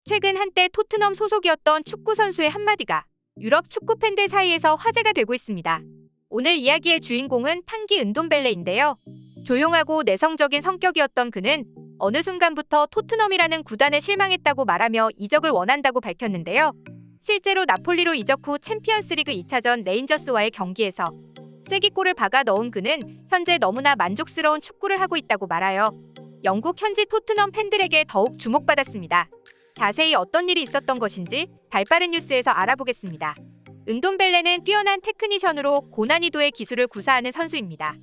최근 한때 토트넘 소속이었던 축구 선수의 한마디가 유럽 축구 팬들 사이에서 화제가 되고 있습니다. 오늘 이야기의 주인공은 탕기 은돔벨레인데요. 조용하고 내성적인 성격이었던 그는 어느 순간부터 토트넘이라는 구단에 실망했다고 말하며 이적을 원한다고 밝혔는데요. 실제로 나폴리로 이적 후 챔피언스리그 2차전 레인저스와의 경기에서 쐐기골을 박아 넣은 그는 현재 너무나 만족스러운 축구를 하고 있다고 말하여 영국 현지 토트넘 팬들에게 더욱 주목받았습니다. 자세히 어떤 일이 있었던 것인지 발빠른 뉴스에서 알아보겠습니다. 은돔벨레는 뛰어난 테크니션으로 고난이도의 기술을 구사하는 선수입니다.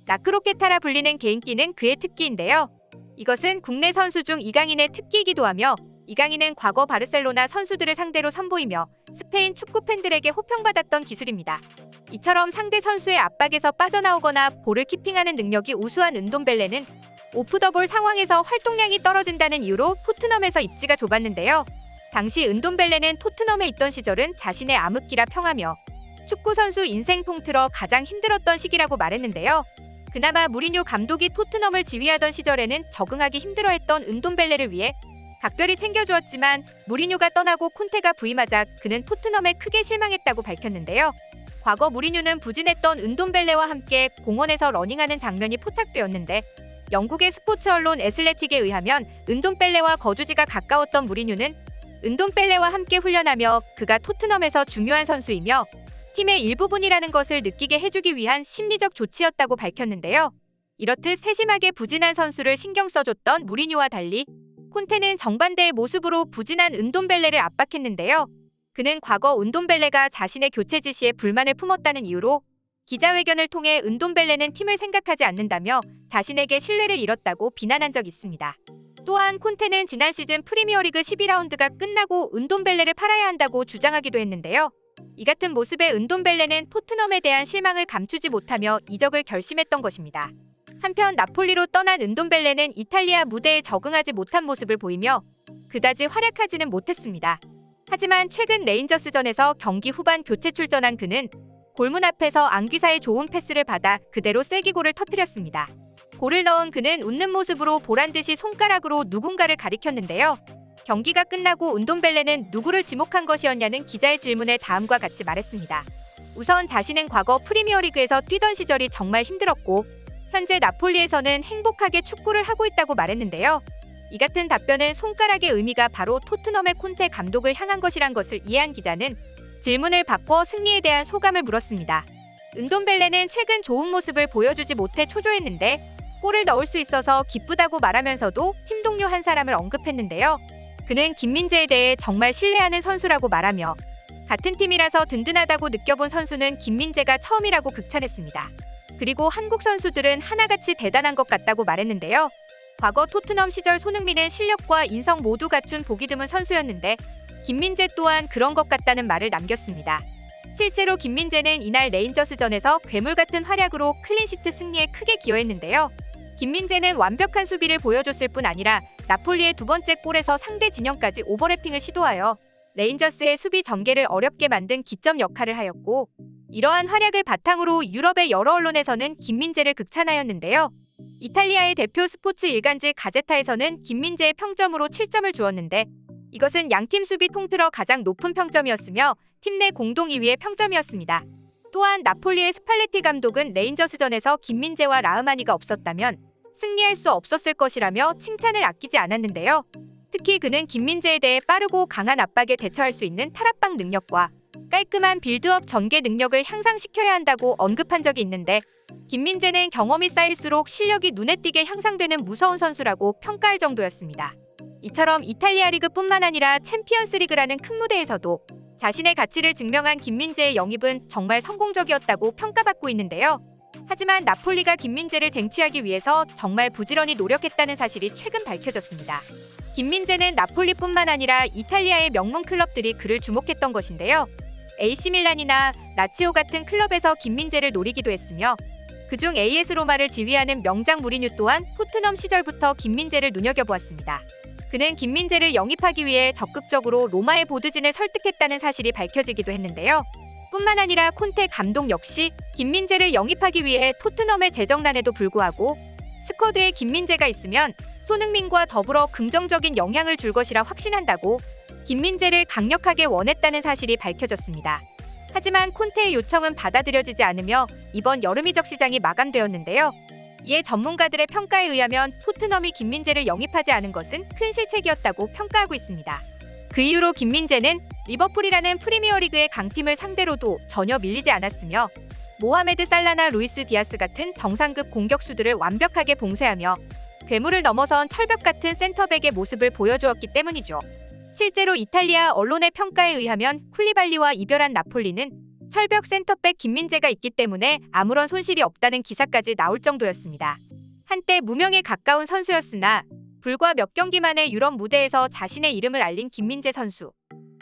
라크로케타라 불리는 개인기는 그의 특기인데요. 이것은 국내 선수 중 이강인의 특기이기도 하며 이강인은 과거 바르셀로나 선수들을 상대로 선보이며 스페인 축구 팬들에게 호평받았던 기술입니다. 이처럼 상대 선수의 압박에서 빠져나오거나 볼을 키핑하는 능력이 우수한 은돔벨레는 오프 더 볼 상황에서 활동량이 떨어진다는 이유로 토트넘에서 입지가 좁았는데요. 당시 은돔벨레는 토트넘에 있던 시절은 자신의 암흑기라 평하며 축구 선수 인생 통틀어 가장 힘들었던 시기라고 말했는데요. 그나마 무리뉴 감독이 토트넘을 지휘하던 시절에는 적응하기 힘들어했던 은돔벨레를 위해 각별히 챙겨주었지만 무리뉴가 떠나고 콘테가 부임하자 그는 토트넘에 크게 실망했다고 밝혔는데요. 과거 무리뉴는 부진했던 은돔벨레와 함께 공원에서 러닝하는 장면이 포착되었는데 영국의 스포츠 언론 애슬레틱에 의하면 은돔벨레와 거주지가 가까웠던 무리뉴는 은돔벨레와 함께 훈련하며 그가 토트넘에서 중요한 선수이며 팀의 일부분이라는 것을 느끼게 해주기 위한 심리적 조치였다고 밝혔는데요. 이렇듯 세심하게 부진한 선수를 신경 써줬던 무리뉴와 달리 콘테는 정반대의 모습으로 부진한 은돔벨레를 압박했는데요. 그는 과거 은돔벨레가 자신의 교체 지시에 불만을 품었다는 이유로 기자회견을 통해 은돔벨레는 팀을 생각하지 않는다며 자신에게 신뢰를 잃었다고 비난한 적이 있습니다. 또한 콘테는 지난 시즌 프리미어리그 12라운드가 끝나고 은돔벨레를 팔아야 한다고 주장하기도 했는데요. 이 같은 모습의 은돔벨레는 토트넘에 대한 실망을 감추지 못하며 이적을 결심했던 것입니다. 한편 나폴리로 떠난 은돔벨레는 이탈리아 무대에 적응하지 못한 모습을 보이며 그다지 활약하지는 못했습니다. 하지만 최근 레인저스전에서 경기 후반 교체 출전한 그는 골문 앞에서 앙귀사의 좋은 패스를 받아 그대로 쐐기골을 터뜨렸습니다. 골을 넣은 그는 웃는 모습으로 보란듯이 손가락으로 누군가를 가리켰는데요. 경기가 끝나고 은돔벨레는 누구를 지목한 것이었냐는 기자의 질문에 다음과 같이 말했습니다. 우선 자신은 과거 프리미어리그에서 뛰던 시절이 정말 힘들었고 현재 나폴리에서는 행복하게 축구를 하고 있다고 말했는데요. 이 같은 답변은 손가락의 의미가 바로 토트넘의 콘테 감독을 향한 것이란 것을 이해한 기자는 질문을 바꿔 승리에 대한 소감을 물었습니다. 은돔벨레는 최근 좋은 모습을 보여주지 못해 초조했는데 골을 넣을 수 있어서 기쁘다고 말하면서도 팀 동료 한 사람을 언급했는데요. 그는 김민재에 대해 정말 신뢰하는 선수라고 말하며 같은 팀이라서 든든하다고 느껴본 선수는 김민재가 처음이라고 극찬했습니다. 그리고 한국 선수들은 하나같이 대단한 것 같다고 말했는데요. 과거 토트넘 시절 손흥민은 실력과 인성 모두 갖춘 보기 드문 선수였는데 김민재 또한 그런 것 같다는 말을 남겼습니다. 실제로 김민재는 이날 레인저스전에서 괴물 같은 활약으로 클린시트 승리에 크게 기여했는데요. 김민재는 완벽한 수비를 보여줬을 뿐 아니라 나폴리의 두 번째 골에서 상대 진영까지 오버래핑을 시도하여 레인저스의 수비 전개를 어렵게 만든 기점 역할을 하였고 이러한 활약을 바탕으로 유럽의 여러 언론에서는 김민재를 극찬하였는데요. 이탈리아의 대표 스포츠 일간지 가제타에서는 김민재의 평점으로 7점을 주었는데 이것은 양팀 수비 통틀어 가장 높은 평점이었으며 팀 내 공동 2위의 평점이었습니다. 또한 나폴리의 스팔레티 감독은 레인저스전에서 김민재와 라흐마니가 없었다면 승리할 수 없었을 것이라며 칭찬을 아끼지 않았는데요. 특히 그는 김민재에 대해 빠르고 강한 압박에 대처할 수 있는 탈압박 능력과 깔끔한 빌드업 전개 능력을 향상시켜야 한다고 언급한 적이 있는데 김민재는 경험이 쌓일수록 실력이 눈에 띄게 향상되는 무서운 선수라고 평가할 정도였습니다. 이처럼 이탈리아 리그뿐만 아니라 챔피언스리그라는 큰 무대에서도 자신의 가치를 증명한 김민재의 영입은 정말 성공적이었다고 평가받고 있는데요. 하지만 나폴리가 김민재를 쟁취하기 위해서 정말 부지런히 노력했다는 사실이 최근 밝혀졌습니다. 김민재는 나폴리뿐만 아니라 이탈리아의 명문 클럽들이 그를 주목했던 것인데요. AC 밀란이나 라치오 같은 클럽에서 김민재를 노리기도 했으며 그중 AS 로마를 지휘하는 명장 무리뉴 또한 토트넘 시절부터 김민재를 눈여겨보았습니다. 그는 김민재를 영입하기 위해 적극적으로 로마의 보드진을 설득했다는 사실이 밝혀지기도 했는데요. 뿐만 아니라 콘테 감독 역시 김민재를 영입하기 위해 토트넘의 재정난에도 불구하고 스쿼드에 김민재가 있으면 손흥민과 더불어 긍정적인 영향을 줄 것이라 확신한다고 김민재를 강력하게 원했다는 사실이 밝혀졌습니다. 하지만 콘테의 요청은 받아들여지지 않으며 이번 여름 이적 시장이 마감되었는데요. 이에 전문가들의 평가에 의하면 토트넘이 김민재를 영입하지 않은 것은 큰 실책이었다고 평가하고 있습니다. 그 이후로 김민재는 리버풀이라는 프리미어리그의 강팀을 상대로도 전혀 밀리지 않았으며 모하메드 살라나 루이스 디아스 같은 정상급 공격수들을 완벽하게 봉쇄하며 괴물을 넘어선 철벽 같은 센터백의 모습을 보여주었기 때문이죠. 실제로 이탈리아 언론의 평가에 의하면 쿨리발리와 이별한 나폴리는 철벽 센터백 김민재가 있기 때문에 아무런 손실이 없다는 기사까지 나올 정도였습니다. 한때 무명에 가까운 선수였으나 불과 몇 경기 만에 유럽 무대에서 자신의 이름을 알린 김민재 선수.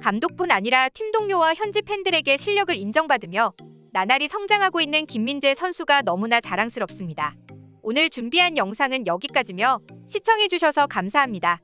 감독뿐 아니라 팀 동료와 현지 팬들에게 실력을 인정받으며 나날이 성장하고 있는 김민재 선수가 너무나 자랑스럽습니다. 오늘 준비한 영상은 여기까지며 시청해주셔서 감사합니다.